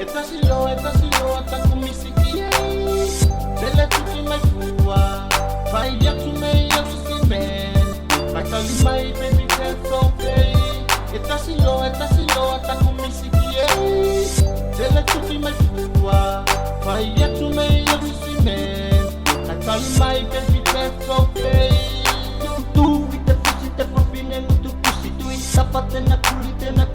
Tasi lo ata kumisikie Tele tuki mai fua Vai ya tume ya susimen Makali mai baby that's okay Tasi lo ata kumisikie Tele tuki mai fua Vai ya tume ya susimen Makali mai baby that's okay Tu ite fusi te fafine ngutu kusi Tu intapa tena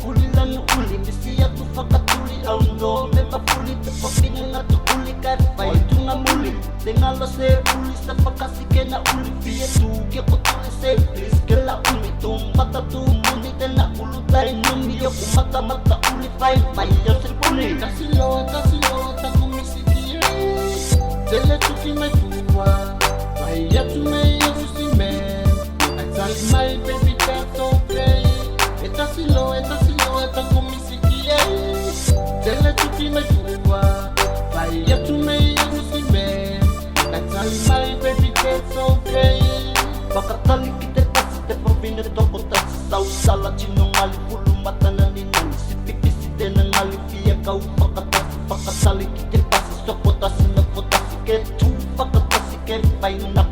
kuli lanu uli Misi ya tu fakatuli au no Meba fuli te fafine ngatu uli Karfai tu ngamuli Tengalo se uli sa fakasi kena uli Fie tu kia kotuli se please Kela uli tumbata tu muni Tena ulu tai numi Yo kumata mata uli fai fai yo se uli Tasi lo ata kumisikie Tele tuki mai fua Vai ya tu me yo susimen Tell my baby that's okay Tasi lo ata kumisikie Tele tuki mai fua Vai ya tu me yo susimen Tell my baby that's okay Pakatali kita tasi te provine toko tasi Sau sala chino ngali pulu mata nani nani Sipiki site na ngali fia kau pakatasi Pakatali kita tasi soko tasi na potasi ke tu Pakatasi ke pai na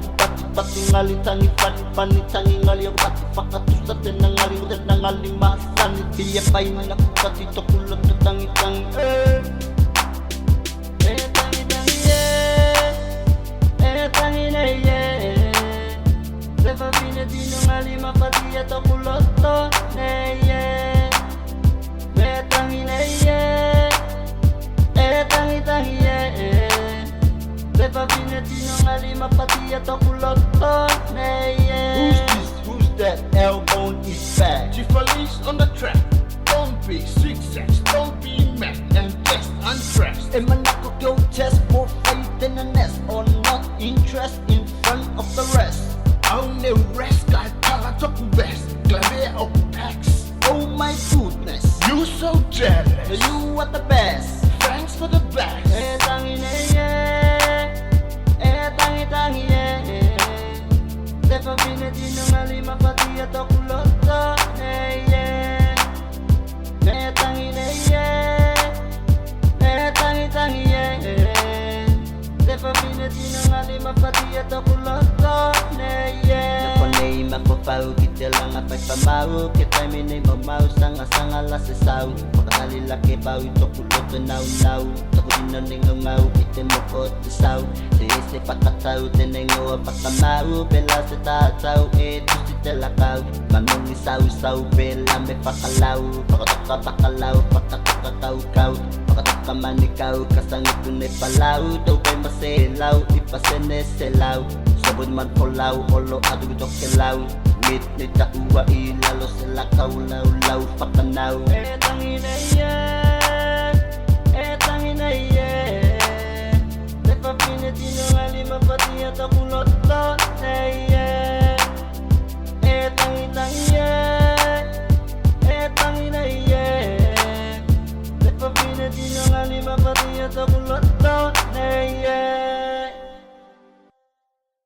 pati ngali tangi pani tangi ngali pati pakatusa te na ngali masani Fia pai na pati tokulot te tangi tangi tangi na Lefa fine dino ngali mapati ya tokuloto neye tangi tangi Lefa fine dino ngali mapati ya tokuloto neye Who's that? LBone is back. TFalii on the track. Don't be success, don't be mad and just undressed. And man I go test for faith in the nest or not interest in front of the rest. I'll never rest, I talk best. Glare of packs. Oh my goodness, you so jealous. You are the best. Thanks for the best. Tangi Lefa fine dino ngali mapati ya tokuloto tangi Lefa fine dino ngali mapati ya tokuloto Nakonei makopau kita lang apay pamau Kita minay mamau sanga la sesau Pakasali laki bau tokuloto nau Tako dino ngau kita mokot sesau Sese pakatau tenengo pakamau Bela se tatau tu si telakau Mamong isau bela me pakalau Pakatoka bakalau pakatokakau kau Pakatoka manikau kasangit tunay palau Daw kay maselaw ipasene selaw Sabod man polaw olo adu kilaw Ngit ni takuwa ilalo sila kaulaw pakanaw tangi na